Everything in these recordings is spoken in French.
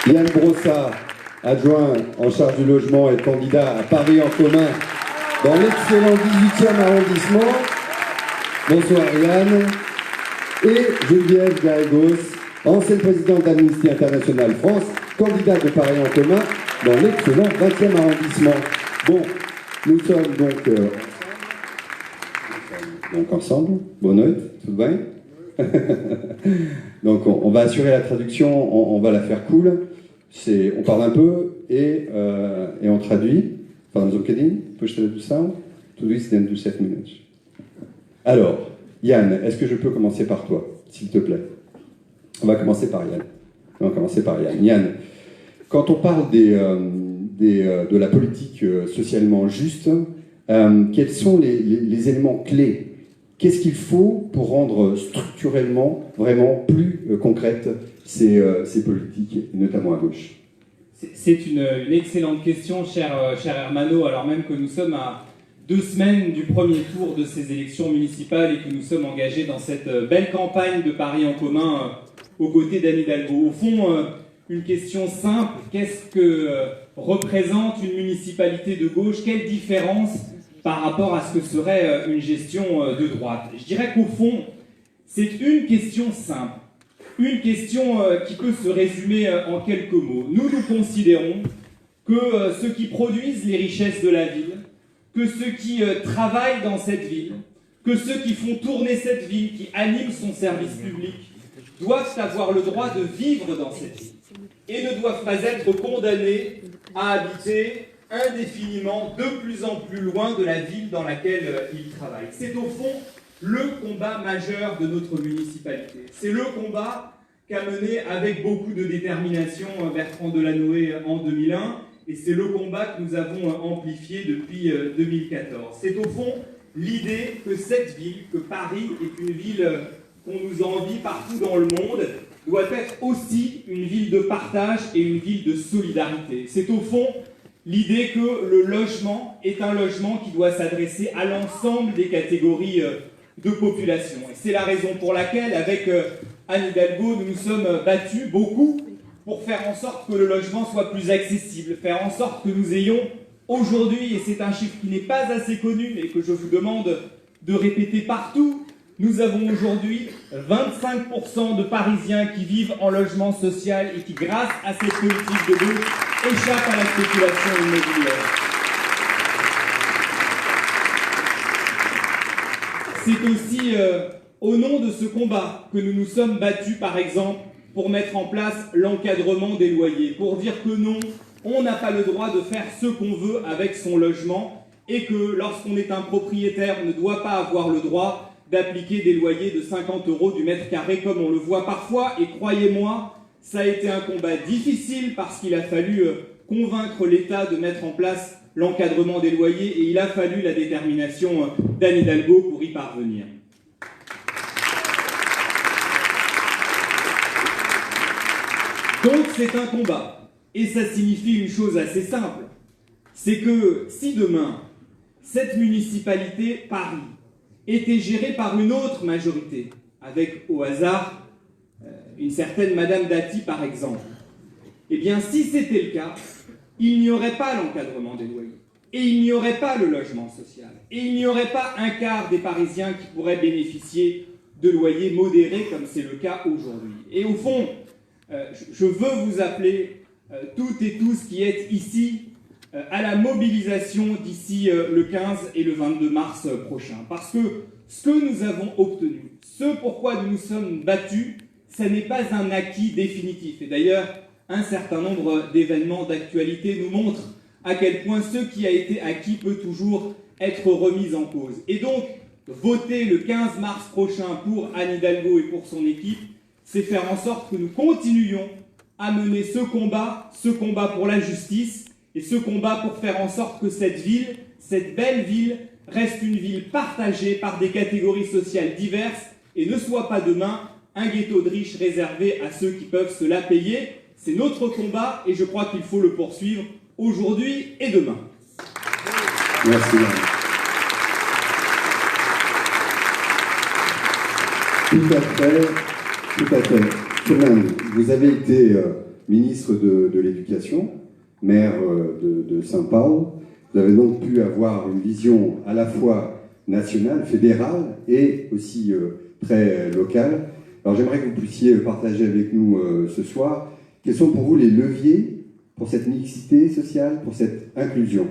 Yann Brossat, adjoint en charge du logement et candidat à Paris en commun dans l'excellent 18e arrondissement. Bonsoir Yann. Et Geneviève Garrigos, ancienne présidente d'Amnesty International France, candidate de Paris en commun dans l'excellent 20e arrondissement. Bon, nous sommes donc ensemble. Bonne nuit, tout bien. Donc on va assurer la traduction, on va la faire cool. On parle un peu et on traduit. Fahren Sie Kedin, Postelle du Sound, tout this then do 7 minutes. Alors, Yann, est-ce que je peux commencer par toi, s'il te plaît? On va commencer par Yann. Yann, quand on parle de la politique socialement juste, quels sont les éléments clés? Qu'est-ce qu'il faut pour rendre structurellement vraiment plus concrètes ces politiques, notamment à gauche? C'est une excellente question, cher Hermano, alors même que nous sommes à 2 semaines du premier tour de ces élections municipales et que nous sommes engagés dans cette belle campagne de Paris en commun aux côtés d'Anne Hidalgo. Au fond, une question simple, qu'est-ce que représente une municipalité de gauche? Quelle différence par rapport à ce que serait une gestion de droite? Je dirais qu'au fond, c'est une question simple, une question qui peut se résumer en quelques mots. Nous considérons que ceux qui produisent les richesses de la ville, que ceux qui travaillent dans cette ville, que ceux qui font tourner cette ville, qui animent son service public, doivent avoir le droit de vivre dans cette ville et ne doivent pas être condamnés à habiter indéfiniment de plus en plus loin de la ville dans laquelle ils travaillent. C'est au fond le combat majeur de notre municipalité. C'est le combat qu'a mené avec beaucoup de détermination Bertrand Delanoë en 2001, et c'est le combat que nous avons amplifié depuis 2014. C'est au fond l'idée que cette ville, que Paris est une ville qu'on nous envie partout dans le monde, doit être aussi une ville de partage et une ville de solidarité. C'est au fond l'idée que le logement est un logement qui doit s'adresser à l'ensemble des catégories de population. Et c'est la raison pour laquelle, avec Anne Hidalgo, nous nous sommes battus beaucoup pour faire en sorte que le logement soit plus accessible, faire en sorte que nous ayons aujourd'hui, et c'est un chiffre qui n'est pas assez connu, mais que je vous demande de répéter partout, nous avons aujourd'hui 25% de Parisiens qui vivent en logement social et qui, grâce à cette politique de gauche, échappent à la spéculation immobilière. C'est aussi au nom de ce combat que nous nous sommes battus, par exemple, pour mettre en place l'encadrement des loyers, pour dire que non, on n'a pas le droit de faire ce qu'on veut avec son logement et que lorsqu'on est un propriétaire, on ne doit pas avoir le droit d'appliquer des loyers de 50 € du mètre carré comme on le voit parfois. Et croyez-moi, ça a été un combat difficile parce qu'il a fallu convaincre l'État de mettre en place l'encadrement des loyers et il a fallu la détermination d'Anne Hidalgo pour y parvenir. Donc c'est un combat, et ça signifie une chose assez simple, c'est que si demain, cette municipalité, Paris, était gérée par une autre majorité, avec au hasard une certaine Madame Dati par exemple, eh bien si c'était le cas, il n'y aurait pas l'encadrement des loyers, et il n'y aurait pas le logement social, et il n'y aurait pas un quart des Parisiens qui pourraient bénéficier de loyers modérés comme c'est le cas aujourd'hui. Et au fond, je veux vous appeler toutes et tous qui êtes ici à la mobilisation d'ici le 15 et le 22 mars prochain. Parce que ce que nous avons obtenu, ce pourquoi nous nous sommes battus, ce n'est pas un acquis définitif. Et d'ailleurs, un certain nombre d'événements d'actualité nous montrent à quel point ce qui a été acquis peut toujours être remis en cause. Et donc, voter le 15 mars prochain pour Anne Hidalgo et pour son équipe, c'est faire en sorte que nous continuions à mener ce combat pour la justice, et ce combat pour faire en sorte que cette ville, cette belle ville, reste une ville partagée par des catégories sociales diverses, et ne soit pas demain un ghetto de riches réservé à ceux qui peuvent se la payer. C'est notre combat, et je crois qu'il faut le poursuivre aujourd'hui et demain. Merci. Tout à fait, tout à fait. Fernando, vous avez été ministre de l'Éducation, maire de São Paulo. Vous avez donc pu avoir une vision à la fois nationale, fédérale et aussi très locale. Alors j'aimerais que vous puissiez partager avec nous ce soir quels sont pour vous les leviers pour cette mixité sociale, pour cette inclusão.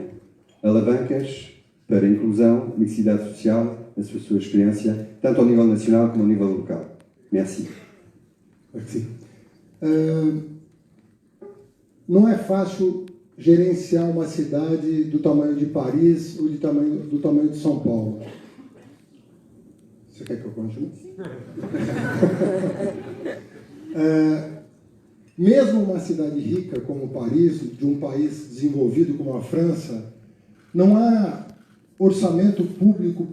Alavancas para a inclusão, mixidade social nas suas experiências, tanto ao nível nacional como ao nível local. Merci. Merci. Não é fácil gerenciar uma cidade do tamanho de Paris ou do tamanho de São Paulo. Você quer que eu continue? Mesmo uma cidade rica como Paris, de um país desenvolvido como a França, não há orçamento público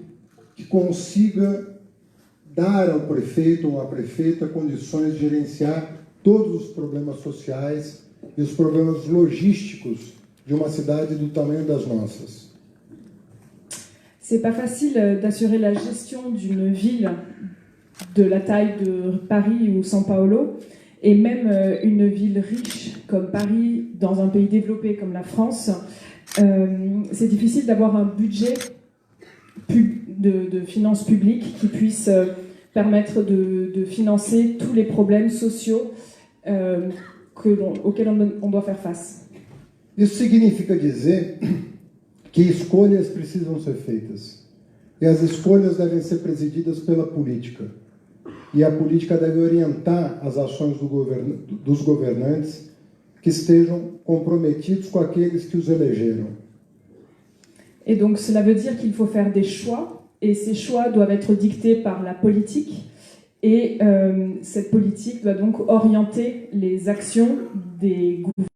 que consiga dar ao prefeito ou à prefeita condições de gerenciar todos os problemas sociais e os problemas logísticos de uma cidade do tamanho das nossas. C'est pas facile d'assurer la gestion d'une ville de la taille de Paris ou São Paulo, et même une ville riche comme Paris dans un pays développé comme la France. C'est difficile d'avoir un budget de finances publiques qui puisse permettre de financer tous les problèmes sociaux auxquels on doit faire face. Isso significa dizer que escolhas precisam ser feitas. E as escolhas devem ser presididas pela política. E a política deve orientar as ações dos governantes que estejam comprometidos com aqueles que os elegeram. Et donc cela veut dire qu'il faut faire des choix, et ces choix doivent être dictés par la politique, et cette politique doit donc orienter les actions des gouvernements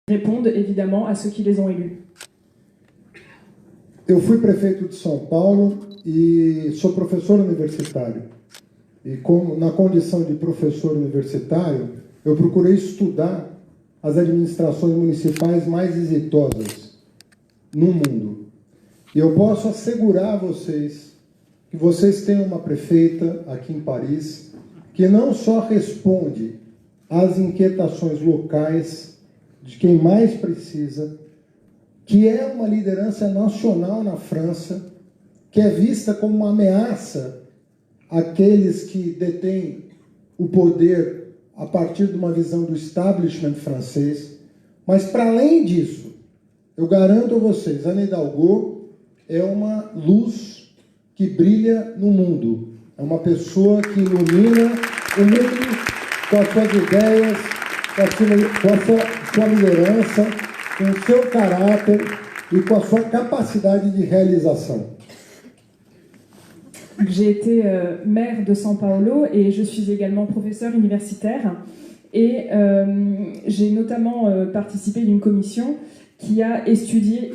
qui répondent évidemment à ceux qui les ont élus. Eu fui prefeito de São Paulo e sou professor universitário. E na condição de professor universitário, eu procurei estudar as administrações municipais mais exitosas no mundo. E eu posso assegurar a vocês que vocês têm uma prefeita aqui em Paris que não só responde às inquietações locais de quem mais precisa, que é uma liderança nacional na França, que é vista como uma ameaça àqueles que detêm o poder a partir de uma visão do establishment francês. Mas, para além disso, eu garanto a vocês, Anne Hidalgo é uma luz que brilha no mundo. É uma pessoa que ilumina o mundo com as suas ideias, com a sua liderança, com o seu caráter e com a sua capacidade de realização. J'ai été maire de São Paulo et je suis également professeur universitaire. Et j'ai notamment participé d'une commission qui a étudié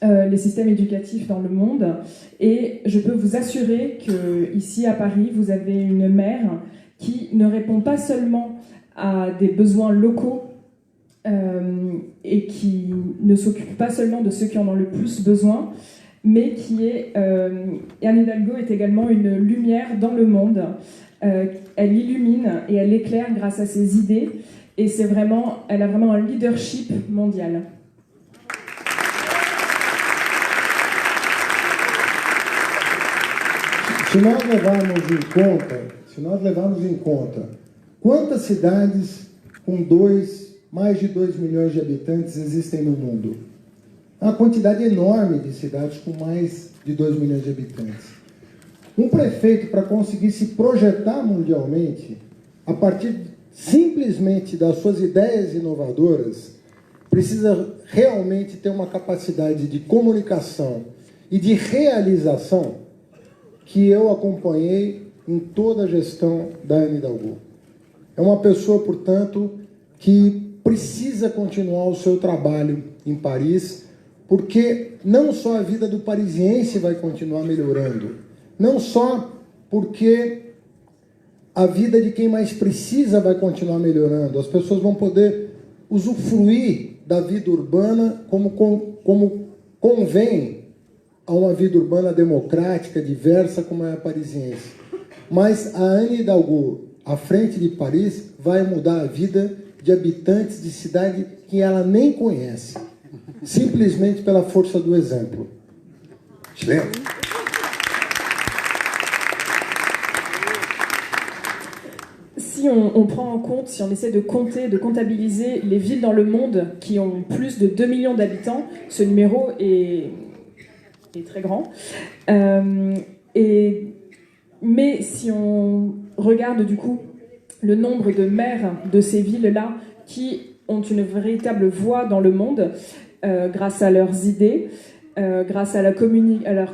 les systèmes éducatifs dans le monde. Et je peux vous assurer qu'ici à Paris, vous avez une maire qui ne répond pas seulement à des besoins locaux et qui ne s'occupe pas seulement de ceux qui en ont le plus besoin, mais qui est... Anne Hidalgo est également une lumière dans le monde. Elle illumine et elle éclaire grâce à ses idées, et elle a vraiment un leadership mondial. Se nós levarmos em conta quantas cidades com mais de 2 milhões de habitantes existem no mundo, há uma quantidade enorme de cidades com mais de 2 milhões de habitantes. Um prefeito, para conseguir se projetar mundialmente, a partir simplesmente das suas ideias inovadoras, precisa realmente ter uma capacidade de comunicação e de realização que eu acompanhei em toda a gestão da Anne Hidalgo. É uma pessoa, portanto, que precisa continuar o seu trabalho em Paris, porque não só a vida do parisiense vai continuar melhorando, não só porque a vida de quem mais precisa vai continuar melhorando, as pessoas vão poder usufruir da vida urbana como convém a uma vida urbana democrática, diversa, como é a parisiense. Mas a Anne Hidalgo, à frente de Paris, vai mudar a vida de habitantes de cidade que ela nem conhece, simplesmente pela força do exemplo. Excelente. Si on prend en compte, si on essaie de compter, de comptabiliser les villes dans le monde qui ont plus de 2 millions d'habitants, ce numéro est très grand. Mais si on regarde du coup le nombre de maires de ces villes-là qui ont une véritable voix dans le monde, grâce à leurs idées, grâce à leur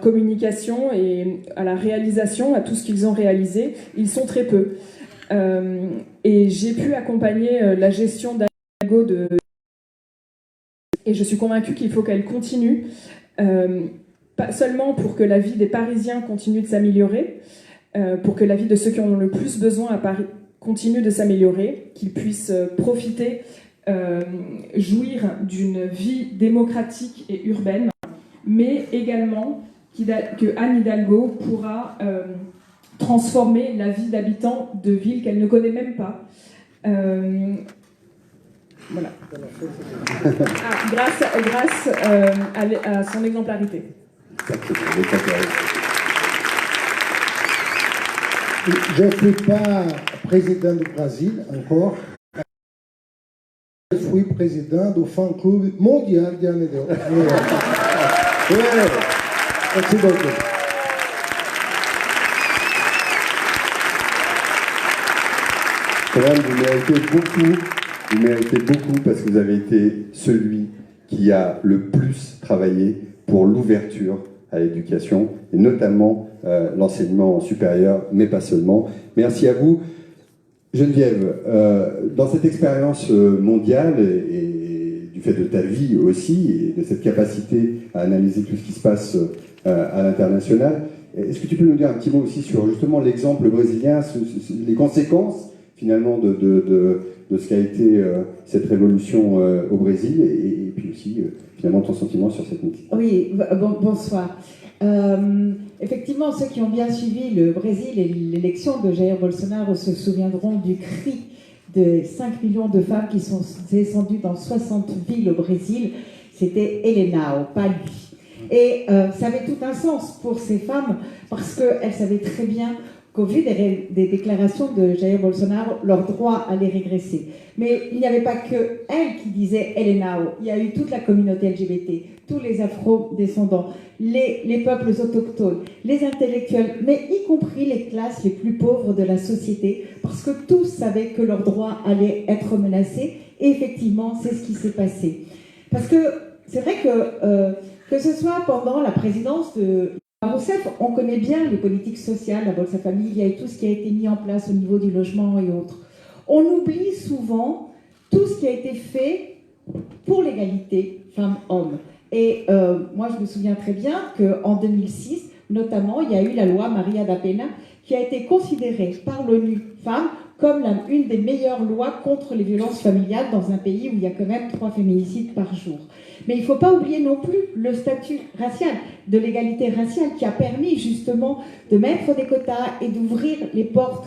communication et à la réalisation, à tout ce qu'ils ont réalisé, ils sont très peu. Et j'ai pu accompagner la gestion d'Hidalgo et je suis convaincue qu'il faut qu'elle continue, pas seulement pour que la vie des Parisiens continue de s'améliorer, pour que la vie de ceux qui en ont le plus besoin à Paris continue de s'améliorer, qu'ils puissent profiter, jouir d'une vie démocratique et urbaine, mais également que Anne Hidalgo pourra transformer la vie d'habitants de villes qu'elle ne connaît même pas. Voilà. Grâce à son exemplarité. Je ne suis pas président du Brésil encore. Je suis président du fã-clube mondial de Anne Hidalgo. Merci beaucoup. Madame, vous méritez beaucoup parce que vous avez été celui qui a le plus travaillé pour l'ouverture à l'éducation, et notamment l'enseignement supérieur, mais pas seulement. Merci à vous. Geneviève, dans cette expérience mondiale et du fait de ta vie aussi, et de cette capacité à analyser tout ce qui se passe à l'international, est-ce que tu peux nous dire un petit mot aussi sur justement l'exemple brésilien, les conséquences finalement de ce qu'a été cette révolution au Brésil, et puis aussi finalement ton sentiment sur cette mixité. Oui, bonsoir. Effectivement, ceux qui ont bien suivi le Brésil et l'élection de Jair Bolsonaro se souviendront du cri de 5 millions de femmes qui sont descendues dans 60 villes au Brésil. C'était Elenao, pas lui. Et ça avait tout un sens pour ces femmes parce qu'elles savaient très bien qu'au vu des déclarations de Jair Bolsonaro, leurs droits allaient régresser. Mais il n'y avait pas que elle qui disait Elenao. Il y a eu toute la communauté LGBT, tous les afro-descendants, les peuples autochtones, les intellectuels, mais y compris les classes les plus pauvres de la société, parce que tous savaient que leurs droits allaient être menacés. Et effectivement, c'est ce qui s'est passé. Parce que c'est vrai que ce soit pendant la présidence de Rousseff, on connaît bien les politiques sociales, la Bolsa Familia et tout ce qui a été mis en place au niveau du logement et autres. On oublie souvent tout ce qui a été fait pour l'égalité femmes-hommes. Et moi, je me souviens très bien qu'en 2006, notamment, il y a eu la loi Maria da Penha qui a été considérée par l'ONU Femmes comme une des meilleures lois contre les violences familiales dans un pays où il y a quand même 3 féminicides par jour. Mais il ne faut pas oublier non plus le statut racial, de l'égalité raciale qui a permis justement de mettre des quotas et d'ouvrir les portes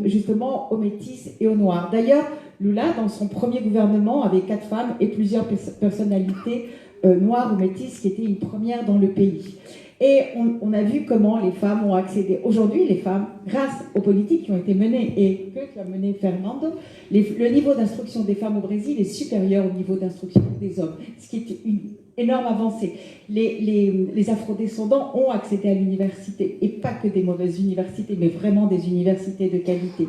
justement aux métis et aux noirs. D'ailleurs, Lula, dans son premier gouvernement, avait 4 femmes et plusieurs personnalités noires ou métisses, qui était une première dans le pays. Et on a vu comment les femmes ont accédé. Aujourd'hui, les femmes, grâce aux politiques qui ont été menées et que a mené Fernando, le niveau d'instruction des femmes au Brésil est supérieur au niveau d'instruction des hommes, ce qui est une énorme avancée. Les afrodescendants ont accédé à l'université, et pas que des mauvaises universités, mais vraiment des universités de qualité.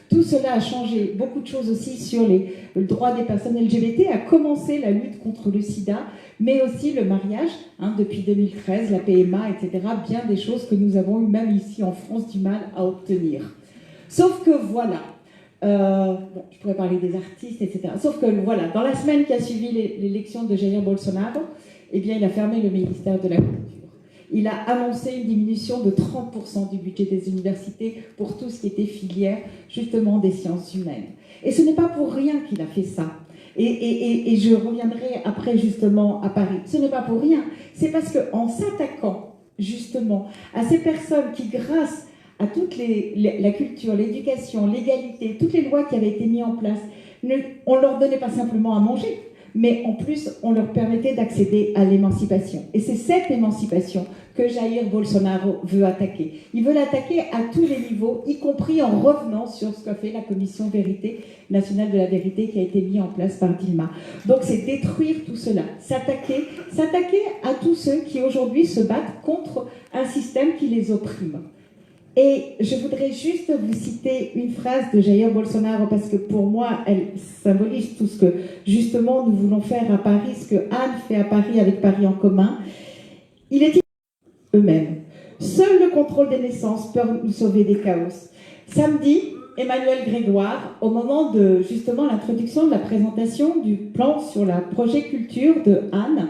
Tout cela a changé beaucoup de choses aussi sur le droit des personnes LGBT, à commencer la lutte contre le sida, mais aussi le mariage, depuis 2013, la PMA, etc. Bien des choses que nous avons eu, même ici en France, du mal à obtenir. Sauf que voilà, je pourrais parler des artistes, etc. Sauf que voilà, dans la semaine qui a suivi l'élection de Jair Bolsonaro, eh bien, il a fermé le ministère de la Culture. Il a annoncé une diminution de 30% du budget des universités pour tout ce qui était filière, justement, des sciences humaines. Et ce n'est pas pour rien qu'il a fait ça. Et je reviendrai après justement à Paris. Ce n'est pas pour rien. C'est parce qu'en s'attaquant justement à ces personnes qui, grâce à toute la culture, l'éducation, l'égalité, toutes les lois qui avaient été mises en place, on ne leur donnait pas simplement à manger, mais en plus, on leur permettait d'accéder à l'émancipation. Et c'est cette émancipation que Jair Bolsonaro veut attaquer. Il veut l'attaquer à tous les niveaux, y compris en revenant sur ce qu'a fait la Commission nationale de la vérité qui a été mise en place par Dilma. Donc c'est détruire tout cela, s'attaquer à tous ceux qui aujourd'hui se battent contre un système qui les opprime. Et je voudrais juste vous citer une phrase de Jair Bolsonaro parce que pour moi, elle symbolise tout ce que justement nous voulons faire à Paris, ce que Anne fait à Paris avec Paris en commun. Il est eux-mêmes. Seul le contrôle des naissances peut nous sauver des chaos. Samedi, Emmanuel Grégoire, au moment de justement l'introduction de la présentation du plan sur la projet culture de Anne,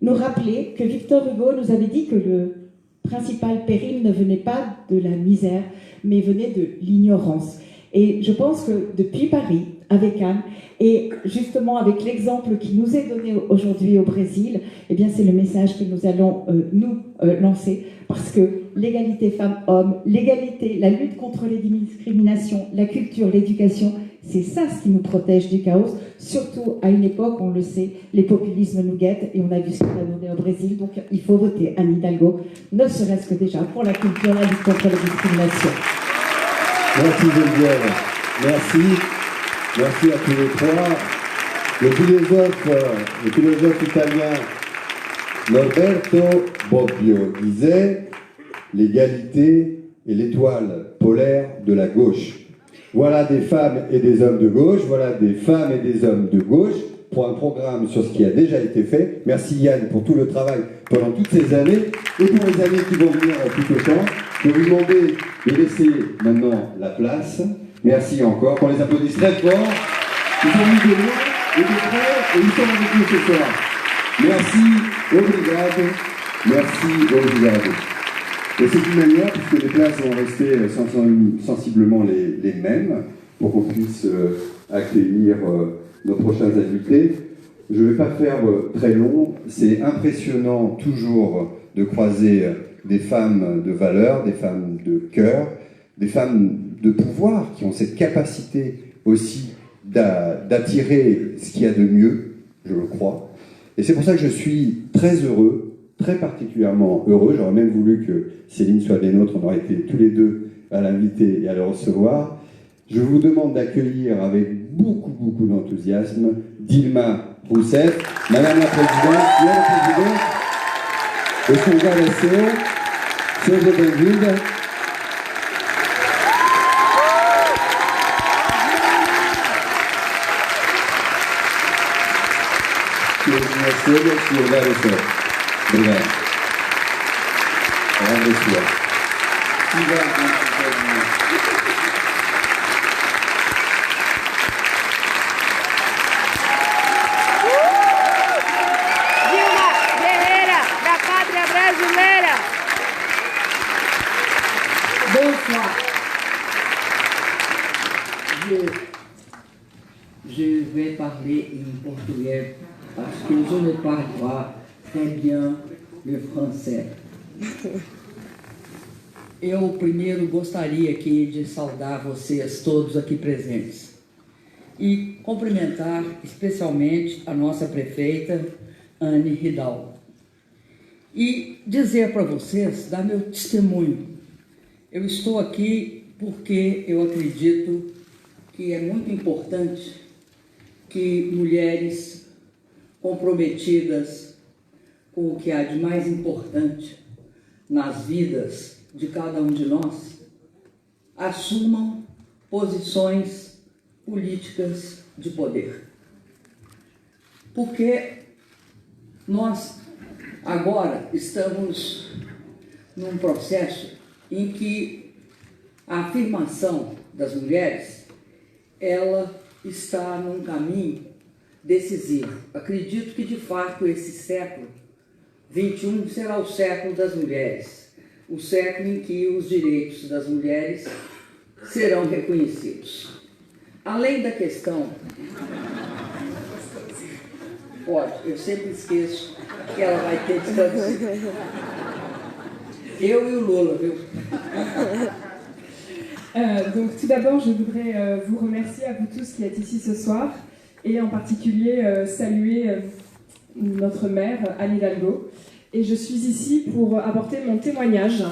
nous rappelait que Victor Hugo nous avait dit que le principal péril ne venait pas de la misère, mais venait de l'ignorance. Et je pense que depuis Paris, avec Anne, et justement avec l'exemple qui nous est donné aujourd'hui au Brésil, eh bien c'est le message que nous allons lancer, parce que l'égalité femmes-hommes, l'égalité, la lutte contre les discriminations, la culture, l'éducation, c'est ça ce qui nous protège du chaos, surtout à une époque, on le sait, les populismes nous guettent, et on a vu ce qu'il a donné au Brésil, donc il faut voter Anne Hidalgo, ne serait-ce que déjà pour la culture, la lutte contre les discriminations. Merci Geneviève, merci. Merci à tous les trois. Le philosophe italien Norberto Bobbio disait « L'égalité est l'étoile polaire de la gauche ». Voilà des femmes et des hommes de gauche, voilà des femmes et des hommes de gauche pour un programme sur ce qui a déjà été fait. Merci Yann pour tout le travail pendant toutes ces années et pour les années qui vont venir tout autant. Je vais vous demander de laisser maintenant la place. Merci encore, qu'on les applaudisse très fort. Ils sont venus de loin et de près et ils sont avec nous ce soir. Merci, obrigado. Merci, obrigado. Et c'est une manière, puisque les places vont rester sensiblement les mêmes, pour qu'on puisse accueillir nos prochains invités. Je ne vais pas faire très long. C'est impressionnant toujours de croiser des femmes de valeur, des femmes de cœur, des femmes de pouvoir qui ont cette capacité aussi d'attirer ce qu'il y a de mieux, je le crois. Et c'est pour ça que je suis très heureux, très particulièrement heureux. J'aurais même voulu que Céline soit des nôtres, on aurait été tous les deux à l'inviter et à le recevoir. Je vous demande d'accueillir avec beaucoup d'enthousiasme Dilma Rousseff, Madame la Présidente, et son Galaceo, Seja bem-vinda. Senhor Galaceo. Obrigado. Dilma Guerreira, da Pátria Brasileira. Bonsoir. Je vais parler em português parce que je ne parle pas très bien le français. Eu primeiro gostaria aqui de saudar vocês todos aqui presentes e cumprimentar especialmente a nossa prefeita, Anne Hidalgo. E dizer para vocês, dar meu testemunho. Eu estou aqui porque eu acredito que é muito importante que mulheres comprometidas com o que há de mais importante nas vidas de cada um de nós assumam posições políticas de poder. Porque nós agora estamos num processo em que a afirmação das mulheres, ela está num caminho decisivo. Acredito que, de fato, esse século XXI será o século das mulheres, o século em que os direitos das mulheres serão reconhecidos. Além da questão Pode, eu sempre esqueço que ela vai ter que traduzir. Eu e o Lula, viu? Donc tout d'abord, je voudrais vous remercier à vous tous qui êtes ici ce soir et en particulier saluer notre mère, Anne Hidalgo. Et je suis ici pour apporter mon témoignage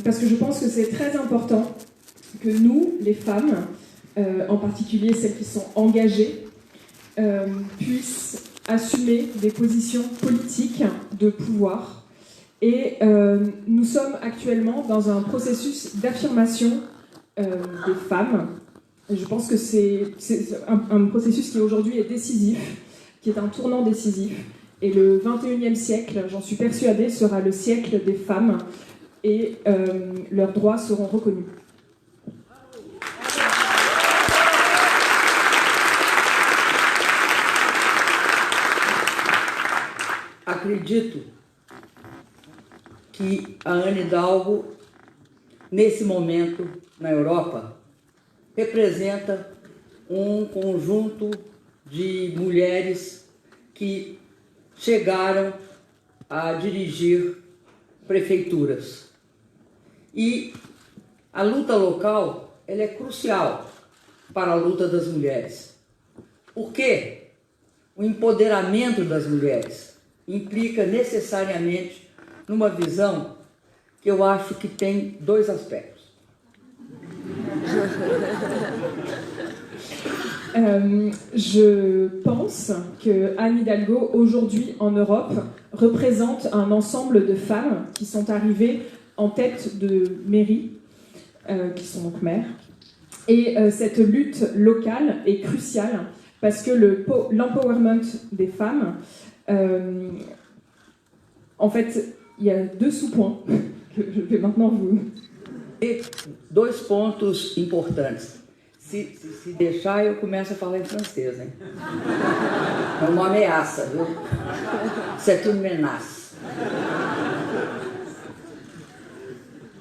parce que je pense que c'est très important que nous, les femmes, en particulier celles qui sont engagées, puissent assumer des positions politiques de pouvoir. Et nous sommes actuellement dans un processus d'affirmation des femmes. Et je pense que c'est un processus qui aujourd'hui est décisif, qui est un tournant décisif. Et le 21e siècle, j'en suis persuadée, sera le siècle des femmes et leurs droits seront reconnus. Acredito que a Anne Hidalgo, nesse momento na Europa, representa conjunto de mulheres que chegaram a dirigir prefeituras. E a luta local, ela é crucial para a luta das mulheres. Por quê? O empoderamento das mulheres implica necessariamente numa visão que eu acho que tem dois aspectos. Je pense que Anne Hidalgo, aujourd'hui en Europe, représente un ensemble de femmes qui sont arrivées en tête de mairie, qui sont donc maires. Et cette lutte locale est cruciale parce que l'empowerment des femmes, en fait, il y a deux sous-points que je vais maintenant vous... E dois pontos importantes. Se deixar, eu começo a falar em francês, hein? É uma ameaça, viu? C'est une menace.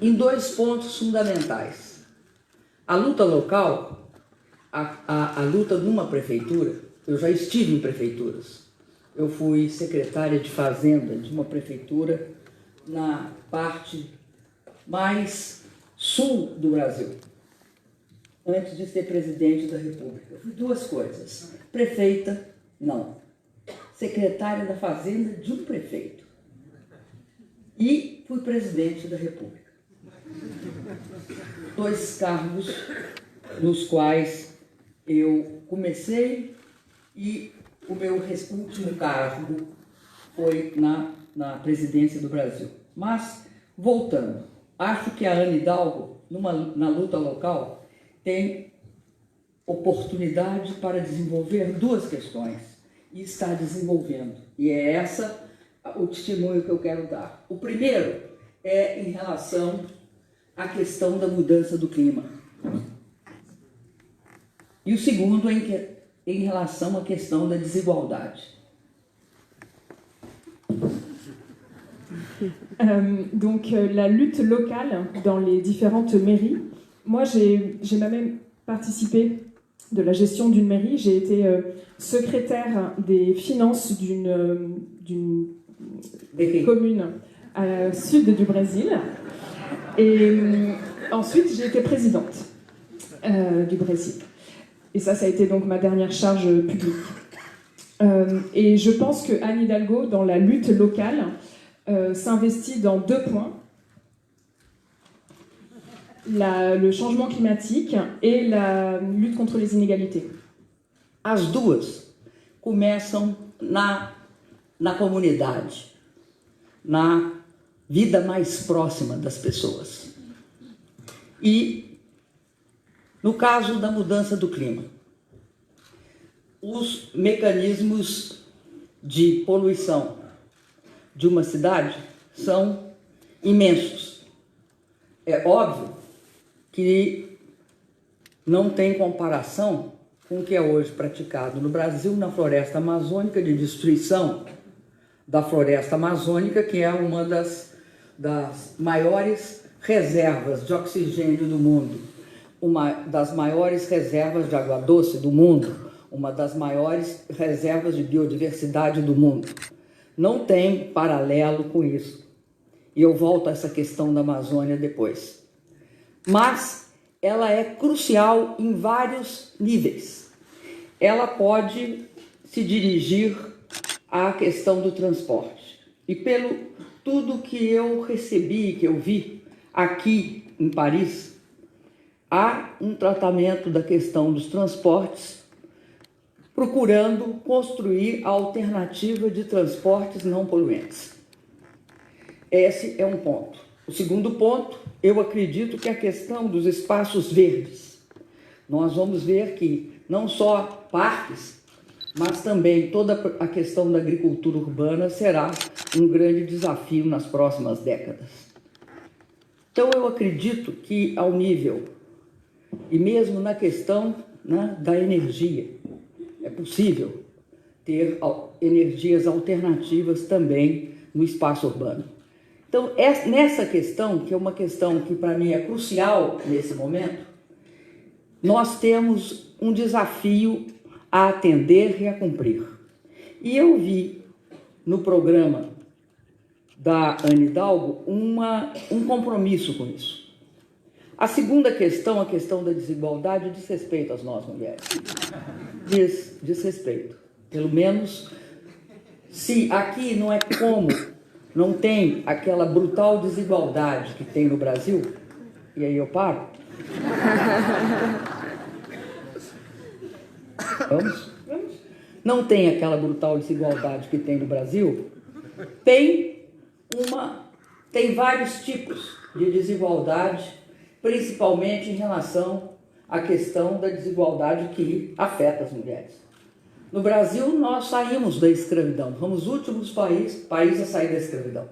Em dois pontos fundamentais. A luta local, a luta numa prefeitura, eu já estive em prefeituras. Eu fui secretária de Fazenda de uma prefeitura na parte mais sul do Brasil, antes de ser presidente da República. Eu fui duas coisas. Prefeita, não. Secretária da Fazenda de um prefeito. E fui presidente da República. Dois cargos nos quais eu comecei e o meu último cargo foi na presidência do Brasil. Mas, voltando, acho que a Anne Hidalgo, na luta local, tem oportunidade para desenvolver duas questões e está desenvolvendo. E é essa o testemunho que eu quero dar. O primeiro é em relação à questão da mudança do clima. E o segundo é em relação à questão da desigualdade. Donc la lutte locale dans les différentes mairies. Moi, j'ai même participé de la gestion d'une mairie. J'ai été secrétaire des finances d'une commune au sud du Brésil. Et ensuite, j'ai été présidente du Brésil. Et ça a été donc ma dernière charge publique. Et je pense que Anne Hidalgo, dans la lutte locale, s'investit dans deux points. Le changement climatique et la lutte contre les inégalités. As duas começam na comunidade, na vida mais próxima das pessoas. E, no caso da mudança do clima, os mecanismos de poluição de uma cidade são imensos. É óbvio que não tem comparação com o que é hoje praticado no Brasil na floresta amazônica, de destruição da floresta amazônica, que é uma das maiores reservas de oxigênio do mundo, uma das maiores reservas de água doce do mundo, uma das maiores reservas de biodiversidade do mundo. Não tem paralelo com isso. E eu volto a essa questão da Amazônia depois. Mas ela é crucial em vários níveis. Ela pode se dirigir à questão do transporte. E pelo tudo que eu recebi, que eu vi aqui em Paris, há um tratamento da questão dos transportes, procurando construir a alternativa de transportes não poluentes. Esse é um ponto. O segundo ponto, eu acredito que é a questão dos espaços verdes. Nós vamos ver que não só parques, mas também toda a questão da agricultura urbana será um grande desafio nas próximas décadas. Então, eu acredito que, ao nível, e mesmo na questão, né, da energia, é possível ter energias alternativas também no espaço urbano. Então, nessa questão, que é uma questão que para mim é crucial nesse momento, nós temos um desafio a atender e a cumprir. E eu vi no programa da Anne Hidalgo um compromisso com isso. A segunda questão, a questão da desigualdade, diz respeito às nós mulheres. Diz respeito. Pelo menos, se aqui não é como, não tem aquela brutal desigualdade que tem no Brasil, e aí eu paro. Vamos? Não tem aquela brutal desigualdade que tem no Brasil, tem vários tipos de desigualdade, principalmente em relação à questão da desigualdade que afeta as mulheres. No Brasil, nós saímos da escravidão, fomos os últimos países a sair da escravidão.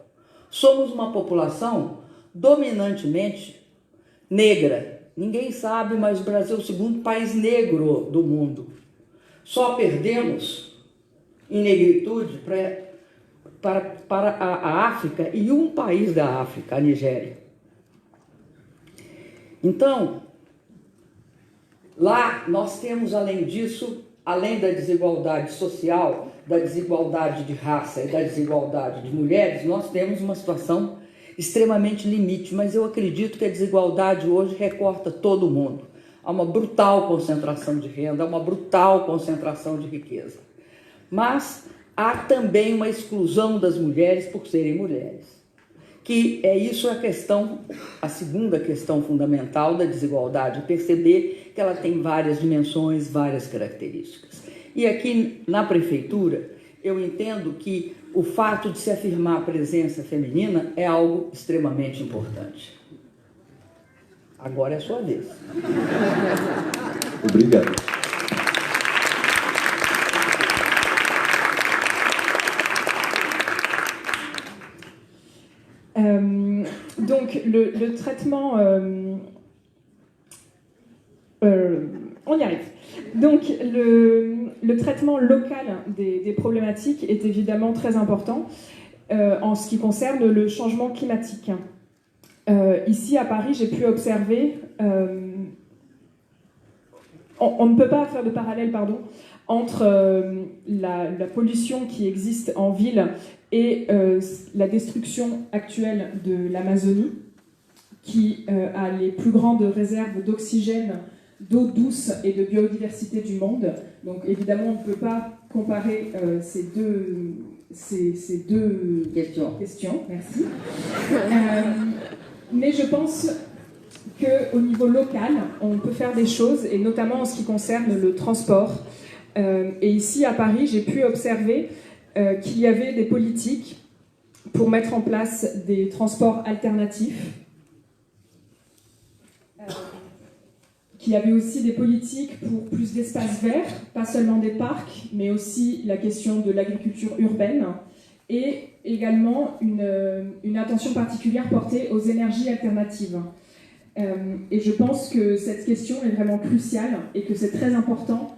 Somos uma população dominantemente negra. Ninguém sabe, mas o Brasil é o segundo país negro do mundo. Só perdemos em negritude para a África e um país da África, a Nigéria. Então, lá nós temos, além disso, além da desigualdade social, da desigualdade de raça e da desigualdade de mulheres, nós temos uma situação extremamente limite, mas eu acredito que a desigualdade hoje recorta todo mundo. Há uma brutal concentração de renda, há uma brutal concentração de riqueza. Mas há também uma exclusão das mulheres por serem mulheres. Que é isso a segunda questão fundamental da desigualdade, perceber que ela tem várias dimensões, várias características. E aqui na prefeitura, eu entendo que o fato de se afirmar a presença feminina é algo extremamente importante. Agora é a sua vez. Obrigado. Donc le traitement, on y arrive. Donc le traitement local des problématiques est évidemment très important en ce qui concerne le changement climatique. Ici à Paris, j'ai pu observer, on ne peut pas faire de parallèle, entre la pollution qui existe en ville et la destruction actuelle de l'Amazonie, qui a les plus grandes réserves d'oxygène, d'eau douce et de biodiversité du monde. Donc évidemment, on ne peut pas comparer ces deux questions. Merci. Mais je pense qu'au niveau local, on peut faire des choses, et notamment en ce qui concerne le transport. Et ici, à Paris, j'ai pu observer qu'il y avait des politiques pour mettre en place des transports alternatifs, qu'il y avait aussi des politiques pour plus d'espaces verts, pas seulement des parcs, mais aussi la question de l'agriculture urbaine, et également une attention particulière portée aux énergies alternatives. Et je pense que cette question est vraiment cruciale et que c'est très important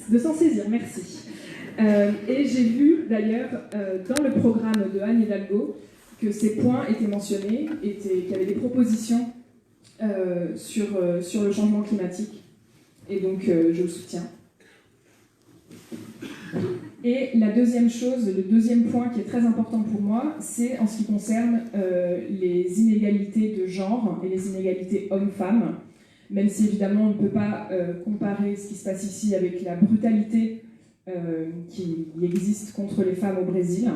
de s'en saisir. Merci. Et j'ai vu d'ailleurs dans le programme de Anne Hidalgo que ces points étaient mentionnés, qu'il y avait des propositions sur le changement climatique. Et donc, je le soutiens. Et la deuxième chose, le deuxième point qui est très important pour moi, c'est en ce qui concerne les inégalités de genre et les inégalités hommes-femmes. Même si évidemment on ne peut pas comparer ce qui se passe ici avec la brutalité qui existe contre les femmes au Brésil.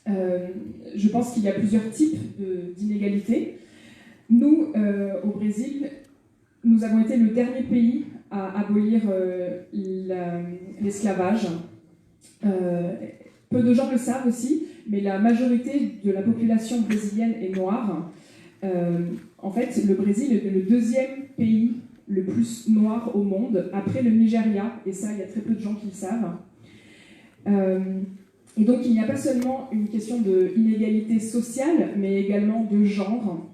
Je pense qu'il y a plusieurs types d'inégalités. Nous, au Brésil, nous avons été le dernier pays à abolir l'esclavage. Peu de gens le savent aussi, mais la majorité de la population brésilienne est noire. En fait, le Brésil est le deuxième pays le plus noir au monde, après le Nigeria, et ça, il y a très peu de gens qui le savent. Et donc, il n'y a pas seulement une question d'inégalité sociale, mais également de genre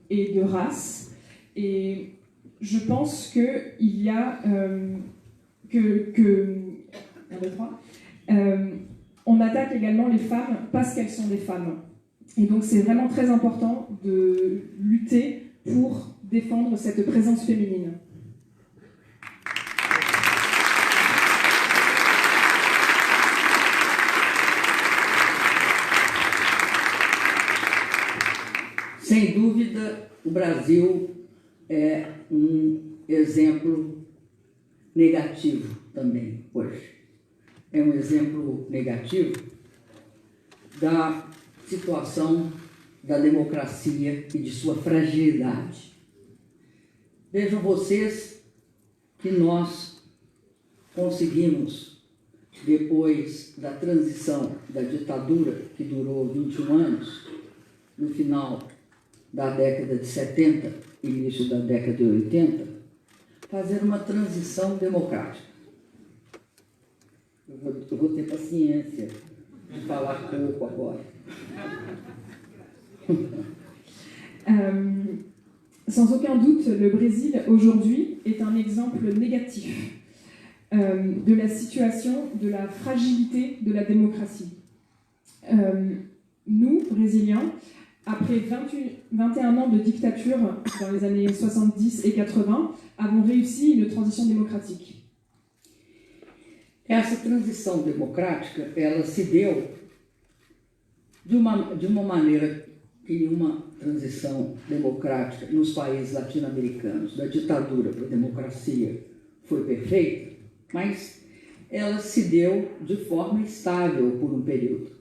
et de race. Et je pense qu'il y a on attaque également les femmes parce qu'elles sont des femmes. Et donc c'est vraiment très important de lutter pour défendre cette présence féminine. Sem dúvida, o Brasil é exemplo negativo também hoje. É exemplo negativo da situação da democracia e de sua fragilidade. Vejam vocês que nós conseguimos, depois da transição da ditadura, que durou 21 anos, no final da década de 70, início da década de 80, fazer uma transição democrática. Eu vou ter paciência de falar pouco agora. Sans aucun doute, le Brésil, aujourd'hui, est un exemple négatif de la situation, de la fragilité de la démocratie. Nous, Brésiliens, après 21 ans de dictature dans les années 70 et 80, avons réussi une transition démocratique. Essa transição democrática, ela se deu de uma maneira que nenhuma transição democrática nos países latino-americanos, da ditadura para a democracia, foi perfeita, mas ela se deu de forma estável por um período.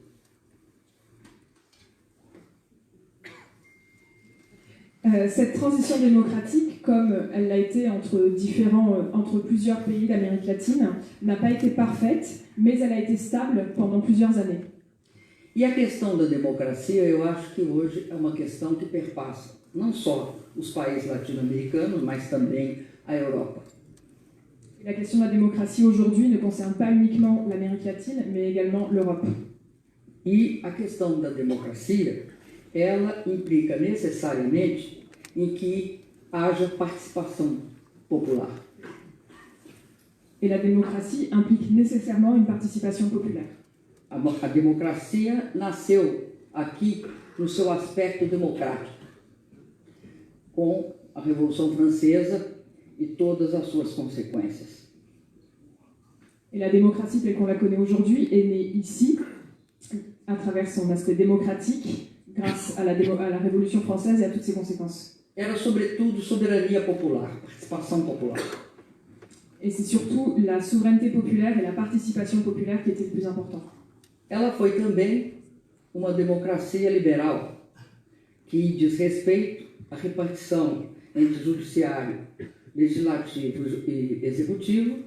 Cette transition démocratique, comme elle l'a été entre plusieurs pays d'Amérique latine, n'a pas été parfaite, mais elle a été stable pendant plusieurs années. E a questão da democracia, eu acho que hoje é uma questão que perpassa não só os países latino-americanos, mas também a Europa. La question de la démocratie aujourd'hui ne concerne pas uniquement l'Amérique latine, mais également l'Europe. E a questão da democracia, ela implica necessariamente em que haja participação popular. Et la démocratie implique nécessairement une participation populaire. A democracia nasceu aqui no seu aspecto democrático, com a Revolução Francesa e todas as suas consequências. Et la démocratie telle qu'on la connaît aujourd'hui est née ici, à travers son aspect démocratique, grâce à la Révolution française et à toutes ses conséquences. Era sobretudo soberania popular, participação popular. Et c'est surtout la souveraineté populaire et la participation populaire qui étaient le plus important. Ela foi também uma democracia liberal, que diz respeito à repartição entre judiciário, legislativo e executivo,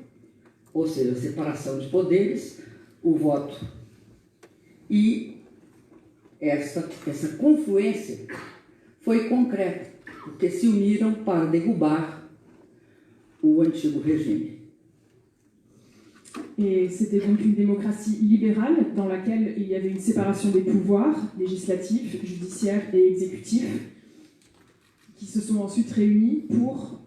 ou seja, a separação de poderes, o voto. E essa confluência foi concreta, porque se uniram para derrubar o antigo regime. Et c'était donc une démocratie libérale dans laquelle il y avait une séparation des pouvoirs législatifs, judiciaires et exécutifs qui se sont ensuite réunis pour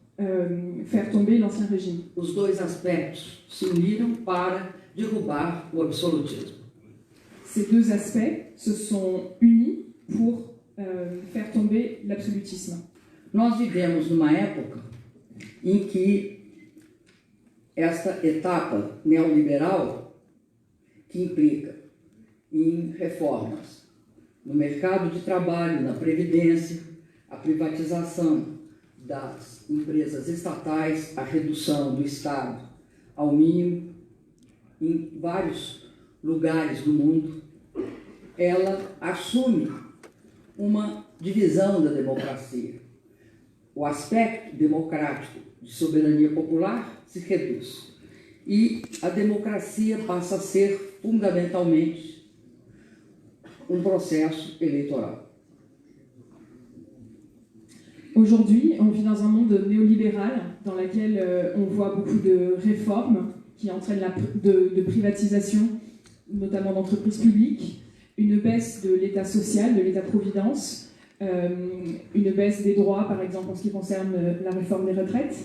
faire tomber l'ancien régime. Os dois aspectos se uniram para derrubar o absolutismo. Ces deux aspects se sont unis pour faire tomber l'absolutisme. Nós vivemos numa época em que esta etapa neoliberal, que implica em reformas no mercado de trabalho, na previdência, a privatização das empresas estatais, a redução do Estado ao mínimo, em vários lugares do mundo, ela assume uma divisão da democracia. O aspecto democrático de soberania popular se reduz e a democracia passa a ser fundamentalmente um processo eleitoral. Aujourd'hui, on vit dans un monde néolibéral dans lequel on voit beaucoup de réformes qui entraînent de privatisation, notamment d'entreprises publiques, une baisse de l'État social, de l'État-providence, une baisse des droits, par exemple en ce qui concerne la réforme des retraites.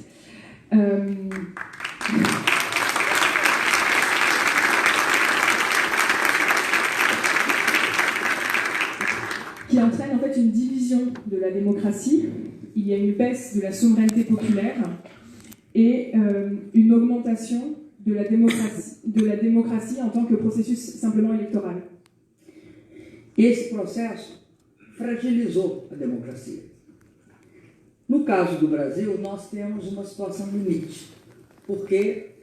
Qui entraîne en fait une division de la démocratie. Il y a une baisse de la souveraineté populaire et une augmentation de la démocratie en tant que processus simplement électoral. Esse processo fragilizou a democracia. No caso do Brasil, nós temos uma situação limite, porque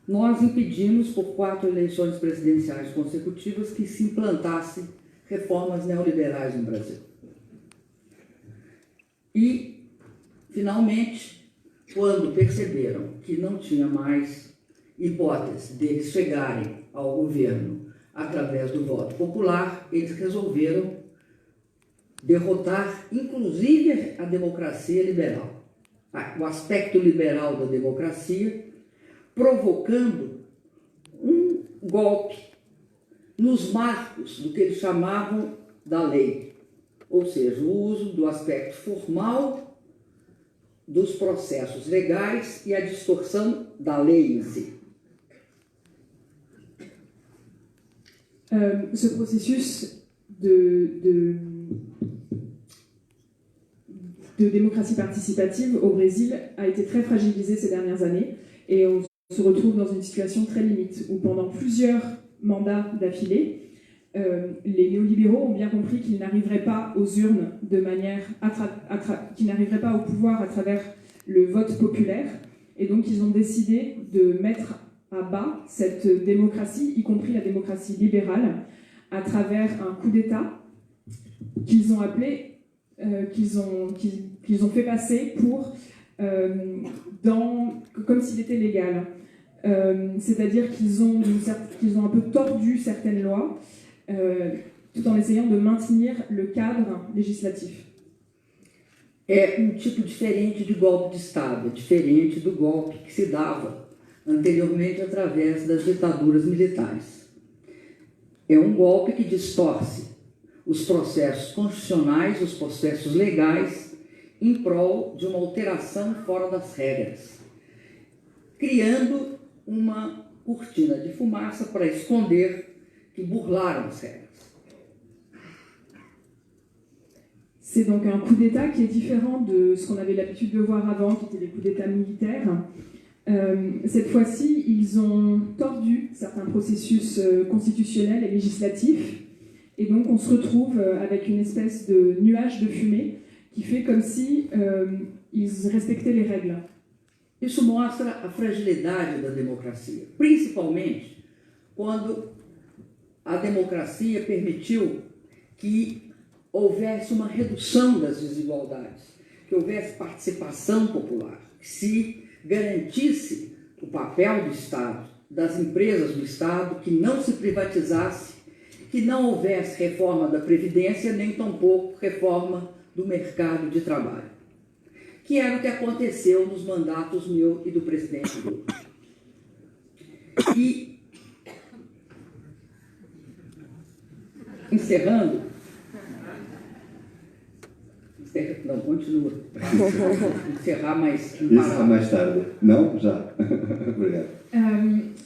nós impedimos por 4 eleições presidenciais consecutivas que se implantassem reformas neoliberais no Brasil. E, finalmente, quando perceberam que não tinha mais hipótese deles chegarem ao governo através do voto popular, eles resolveram derrotar, inclusive, a democracia liberal, o aspecto liberal da democracia, provocando um golpe nos marcos do que eles chamavam da lei, ou seja, o uso do aspecto formal dos processos legais e a distorção da lei em si. Ce processus de démocratie participative au Brésil a été très fragilisé ces dernières années et on se retrouve dans une situation très limite où pendant plusieurs mandats d'affilée, les néolibéraux ont bien compris qu'ils n'arriveraient pas aux urnes de manière qu'ils n'arriveraient pas au pouvoir à travers le vote populaire et donc ils ont décidé de mettre à bas cette démocratie, y compris la démocratie libérale, à travers un coup d'État qu'ils ont appelé, qu'ils ont fait passer pour comme s'il était légal. C'est-à-dire qu'ils ont un peu tordu certaines lois tout en essayant de maintenir le cadre législatif. É tipo diferente de golpe de Estado, diferente do golpe que se dava anteriormente através das ditaduras militares. É um golpe que distorce os processos constitucionais, os processos legais, em prol de uma alteração fora das regras, criando uma cortina de fumaça para esconder que burlaram as regras. C'est donc un coup d'État qui est différent de ce qu'on avait l'habitude de voir avant, qui étaient les coups d'État militaires. Cette fois-ci, ils ont tordu certains processus constitutionnels et législatifs, et donc on se retrouve avec une espèce de nuage de fumée qui fait comme si ils respectaient les règles. Isso mostra a fragilidade da democracia, principalmente quando a democracia permitiu que houvesse uma redução das desigualdades, que houvesse participação popular, que se garantisse o papel do Estado, das empresas do Estado, que não se privatizasse, que não houvesse reforma da Previdência, nem tampouco reforma do mercado de trabalho, que era o que aconteceu nos mandatos meu e do presidente Lula. E, encerrando, não, continua. Encerrar mais. Encerrar mais tarde. Non, já. Obrigado.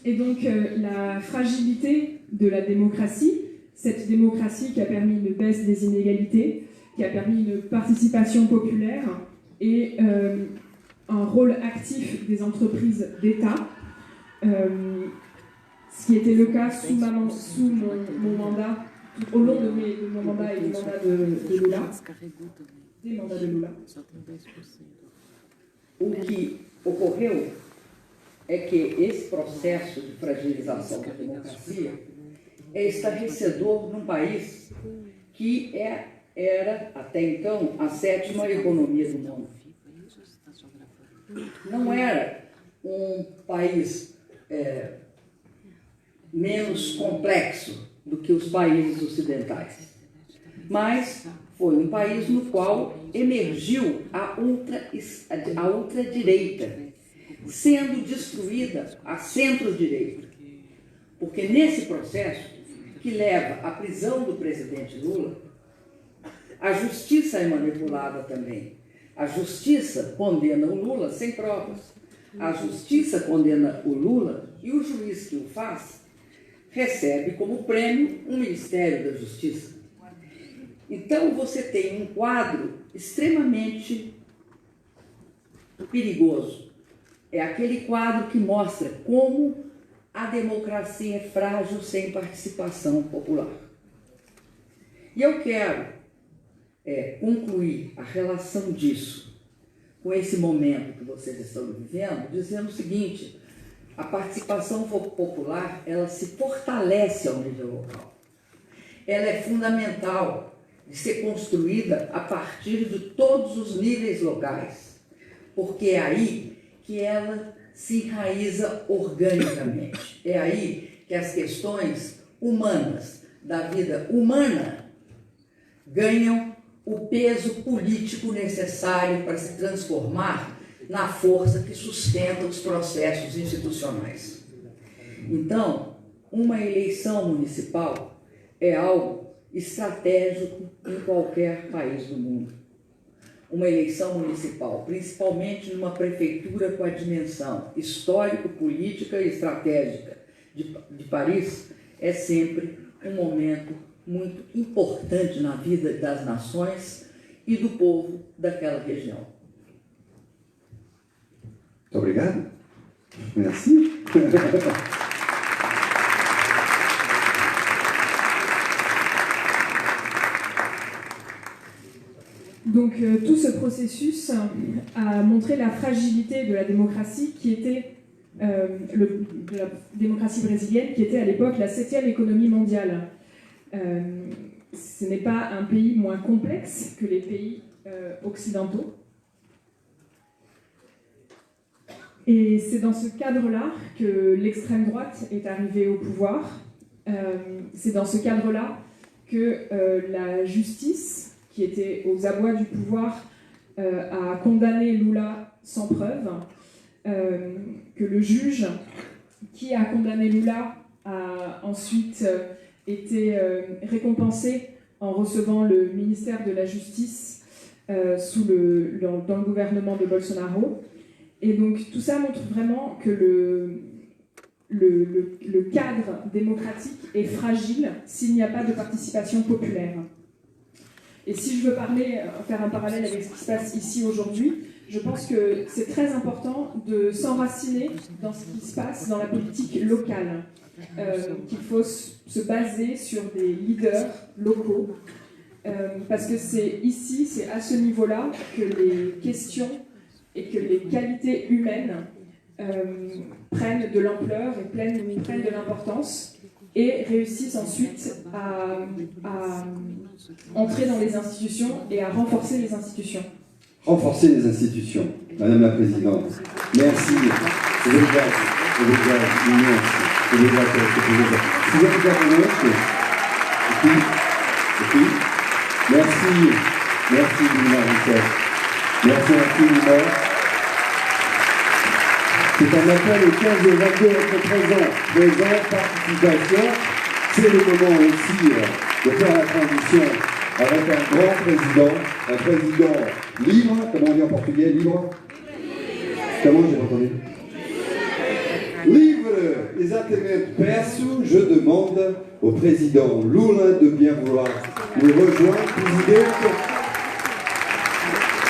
Et donc la fragilité de la démocratie, cette démocratie qui a permis une baisse des inégalités, qui a permis une participation populaire, et un rôle actif des entreprises d'État, ce qui était le cas sous mon mandat, au long de mon mandat et du mandat de Lula, des mandats de Lula. O que ocorreu é que esse processo de fragilização da democracia é estarrecedor num país que era, até então, a 7ª economia do mundo. Não era um país menos complexo do que os países ocidentais, mas foi um país no qual emergiu a ultradireita, sendo destruída a centro-direita. Porque nesse processo, que leva à prisão do presidente Lula, a justiça é manipulada também. A justiça condena o Lula sem provas. A justiça condena o Lula e o juiz que o faz recebe como prêmio um Ministério da Justiça. Então você tem um quadro extremamente perigoso. É aquele quadro que mostra como a democracia é frágil sem participação popular. E eu quero concluir a relação disso com esse momento que vocês estão vivendo, dizendo o seguinte: a participação popular, ela se fortalece ao nível local. Ela é fundamental de ser construída a partir de todos os níveis locais, porque é aí que ela se enraiza organicamente. É aí que as questões humanas, da vida humana, ganham o peso político necessário para se transformar na força que sustenta os processos institucionais. Então, uma eleição municipal é algo estratégico em qualquer país do mundo. Uma eleição municipal, principalmente numa prefeitura com a dimensão histórico-política e estratégica de Paris, é sempre um momento muito importante na vida das nações e do povo daquela região. Muito obrigado. Merci. Donc tout ce processus a montré la fragilité de la démocratie qui était de la démocratie brésilienne, qui était à l'époque la 7e économie mondiale. Ce n'est pas un pays moins complexe que les pays occidentaux. Et c'est dans ce cadre-là que l'extrême droite est arrivée au pouvoir. C'est dans ce cadre-là que la justice, qui était aux abois du pouvoir, a condamné Lula sans preuve, que le juge qui a condamné Lula a ensuite été récompensé en recevant le ministère de la Justice dans le gouvernement de Bolsonaro. Et donc tout ça montre vraiment que le cadre démocratique est fragile s'il n'y a pas de participation populaire. Et si je veux faire un parallèle avec ce qui se passe ici aujourd'hui, je pense que c'est très important de s'enraciner dans ce qui se passe dans la politique locale, qu'il faut se baser sur des leaders locaux, parce que c'est ici, c'est à ce niveau-là que les questions et que les qualités humaines prennent de l'ampleur et prennent de l'importance et réussissent ensuite à entrer dans les institutions et à renforcer les institutions. Renforcer les institutions, Madame la Présidente. Merci. Merci, Lina Rousseff. Merci infiniment. C'est un appel au 15 et 22 être présent, participation. C'est le moment aussi de faire la transition avec un grand président libre, comment on dit en portugais, libre? Comment j'ai entendu? Livre, exatamente. Je demande au président Lula de bien vouloir nous rejoindre, président.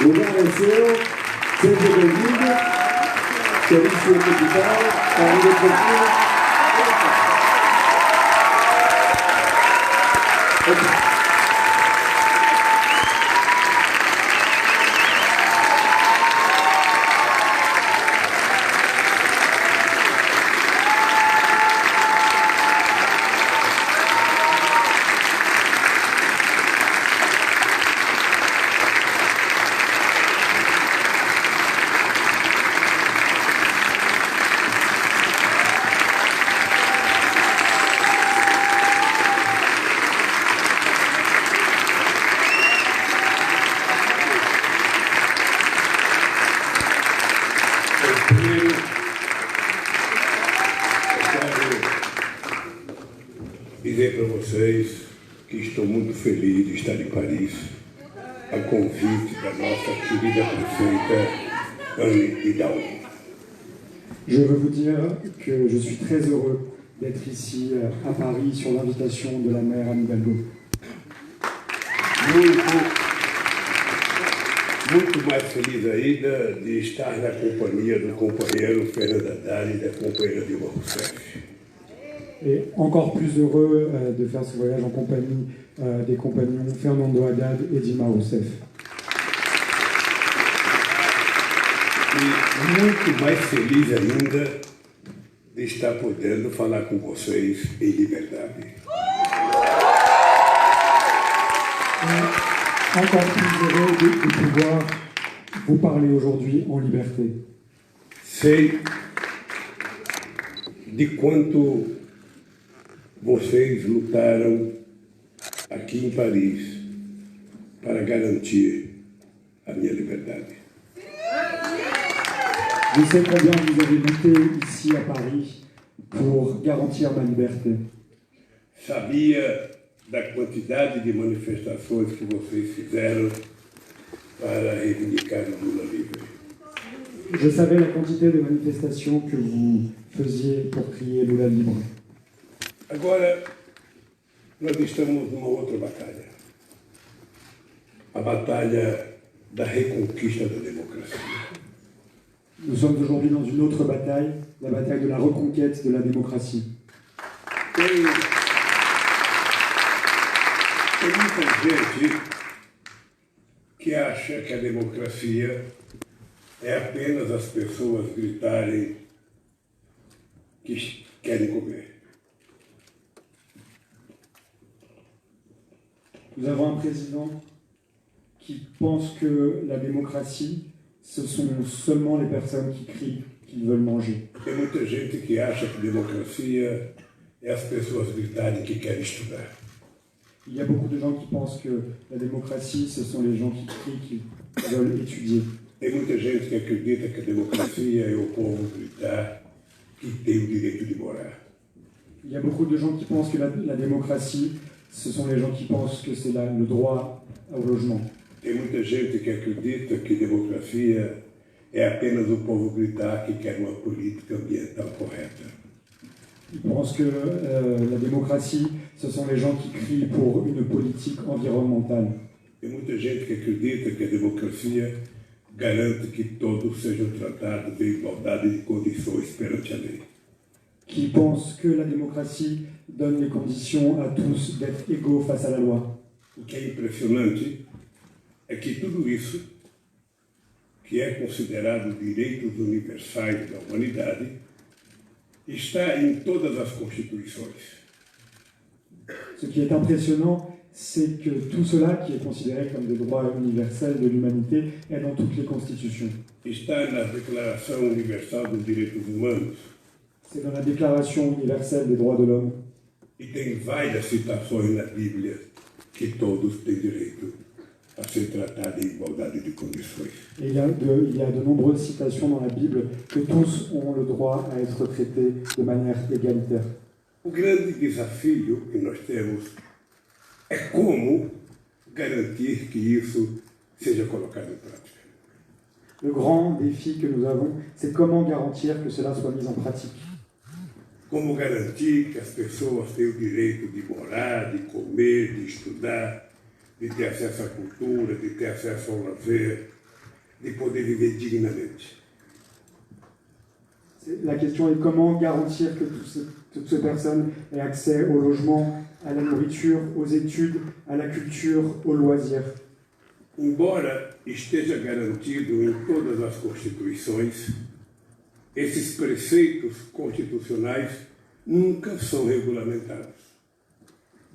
lugar é seu, seja bem-vindo, serviço da capital, para a democracia. Dizer para vocês que estou muito feliz de estar em Paris, a convite da nossa querida prefeita Anne Hidalgo. Je veux vous dire que je suis très heureux d'être ici à Paris sur l'invitation de la maire Anne Hidalgo. Muito mais feliz ainda de estar na companhia do companheiro Fernando Haddad e da companheira Dilma Rousseff. Et encore plus heureux de faire ce voyage en compagnie des compagnons Fernando Haddad et Dilma Rousseff. E muito mais feliz ainda de estar podendo falar com vocês em liberdade. Encore plus heureux de pouvoir vous parler aujourd'hui en liberté. Sei de quanto vocês lutaram aqui em Paris para garantir a minha liberdade. Je sais combien vous avez lutté ici à Paris pour garantir ma liberté. Sabia da quantidade de manifestações que vocês fizeram para reivindicar o Lula livre. Je savais la quantité de manifestations que vous faisiez pour crier Lula libre. Agora, nós estamos numa outra batalha. A batalha da reconquista da democracia. Nous sommes aujourd'hui dans une autre bataille, la bataille de la reconquête de la démocratie. Tem muita gente que acha que a democracia é apenas as pessoas gritarem que querem comer. Nous avons un président qui pense que la démocratie, ce sont seulement les personnes qui crient qu'ils veulent manger. Tem muita gente que acha que democracia é as pessoas gritarem que querem estudar. Il y a beaucoup de gens qui pensent que la démocratie, ce sont les gens qui crient qu'ils veulent étudier. Tem muita gente que acredita que a democracia é o povo gritar que tem o direito de morar. Il y a beaucoup de gens qui pensent que la démocratie, ce sont les gens qui pensent que c'est le droit au logement. Tem muita gente que acredita que democracia é apenas o povo gritar que quer uma política ambiental correta. Ils pensent que la démocratie, ce sont les gens qui crient pour une politique environnementale. Tem muita gente que acredita que a democracia garante que todos sejam tratados em igualdade de condições perante a lei. Qui pensent que la démocratie donne les conditions à tous d'être égaux face à la loi. O que é impressionante é que tudo isso, que é considerado direitos universais da humanidade, está em todas as constituições. Ce qui est impressionnant, c'est que tout cela, qui est considéré comme des droits universels de l'humanité, est dans toutes les constitutions. Está na Declaração Universal dos Direitos Humanos. C'est dans la Déclaration universelle des droits de l'homme. E tem várias citações na Bíblia que todos têm direito a ser tratados em igualdade de condições. Et il y a de nombreuses citations dans la Bible que tous ont le droit à être traités de manière égalitaire. O grande desafio que nós temos é como garantir que isso seja colocado em prática. Le grand défi que nous avons, c'est comment garantir que cela soit mis en pratique. Como garantir que as pessoas têm o direito de morar, de comer, de estudar, de ter acesso à cultura, de ter acesso ao lazer, de poder viver dignamente. La question est comment garantir que toutes ces personnes aient accès au logement, à la nourriture, aux études, à la culture, aux loisirs. Embora esteja garantido em todas as constituições, esses preceitos constitucionais nunca são regulamentados.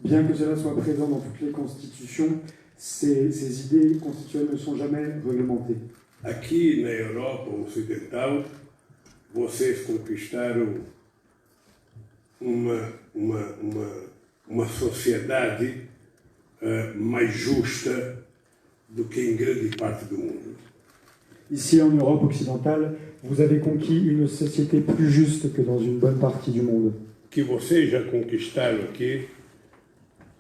Bien que cela soit présent dans toutes les constitutions, ces idées constitutionnelles ne sont jamais réglementées. Aqui na Europa Ocidental, vocês conquistaram uma sociedade mais justa do que em grande parte do mundo. Ici en Europe occidentale, vous avez conquis une société plus juste que dans une bonne partie du monde. Que vocês já conquistaram aqui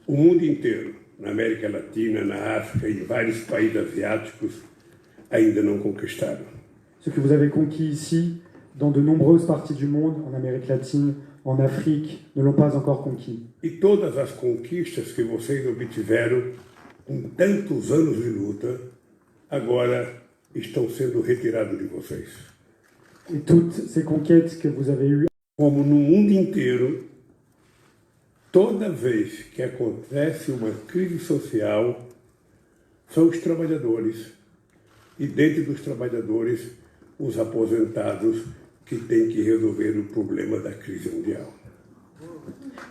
o mundo inteiro, na América Latina, na África e vários países asiáticos ainda não conquistaram. Ce que vous avez conquis ici, dans de nombreuses parties du monde, en Amérique latine, en Afrique, ne l'ont pas encore conquis. E todas as conquistas que vocês obtiveram com tantos anos de luta, agora estão sendo retiradas de vocês. Et toutes ces conquêtes que vous avez eues, Como no mundo inteiro, toda vez que acontece uma crise social, são os trabalhadores. E dentro dos trabalhadores, os aposentados que têm que resolver o problema da crise mundial.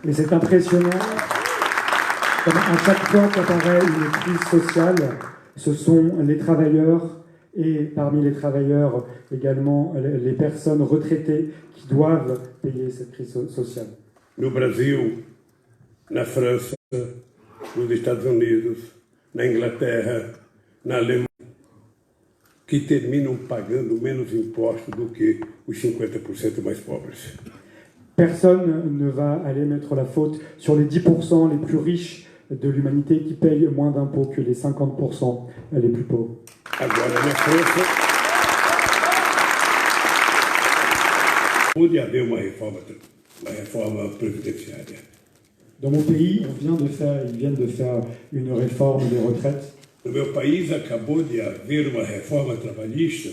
et c'est impressionnant, comme à chaque fois qu'apparaît une crise sociale, ce sont les travailleurs et parmi les travailleurs également les personnes retraitées qui doivent payer cette crise sociale. No Brasil, na França, nos Estados Unidos, na Inglaterra, na Alemanha, que terminam pagando menos impostos do que os 50% mais pobres. Personne ne va aller mettre la faute sur les 10% les plus riches de l'humanité qui payent moins d'impôts que les 50% les plus pauvres. Agora, na França, pode haver uma reforma previdenciária. Dans mon pays, ils viennent de faire une réforme des retraites. No meu país, acabou de haver uma reforma trabalhista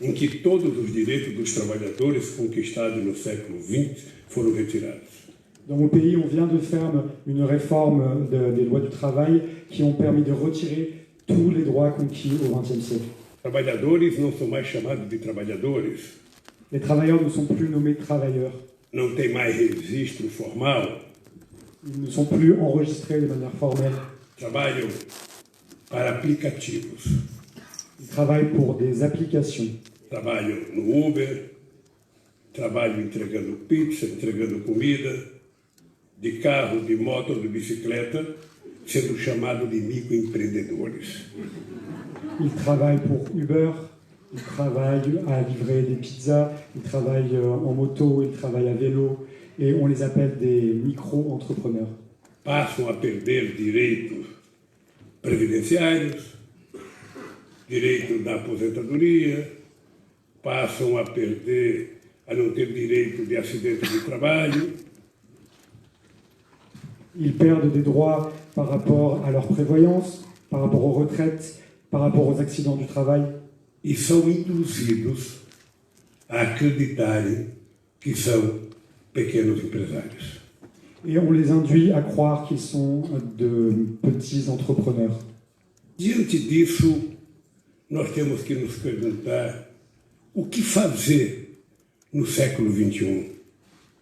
em que todos os direitos dos trabalhadores conquistados no século XX foram retirados. Dans mon pays, on vient de faire une réforme des lois du travail qui ont permis de retirer tous les droits conquis au XXe siècle. Trabalhadores não são mais chamados de trabalhadores. Les travailleurs ne sont plus nommés travailleurs. Não tem mais registro formal. Ils ne sont plus enregistrés de manière formelle. Trabalham para aplicativos. Ils travaillent pour des applications. Trabalham no Uber, trabalham entregando pizza, entregando comida, de carro, de moto, de bicicleta, sendo chamados de microempreendedores. Ils travaillent pour Uber, ils travaillent à livrer des pizzas, ils travaillent en moto, ils travaillent à vélo, et on les appelle des micro-entrepreneurs. Passam a perder direitos previdenciários, direito da aposentadoria, passam a perder, a não ter direito de acidente de trabalho. Ils perdent des droits par rapport à leur prévoyance, par rapport aux retraites, par rapport aux accidents du travail. E são induzidos a acreditarem que são pequenos empresários. Et on les induit à croire qu'ils sont de petits entrepreneurs. Diante disso, nós temos que nos perguntar o que fazer no século XXI.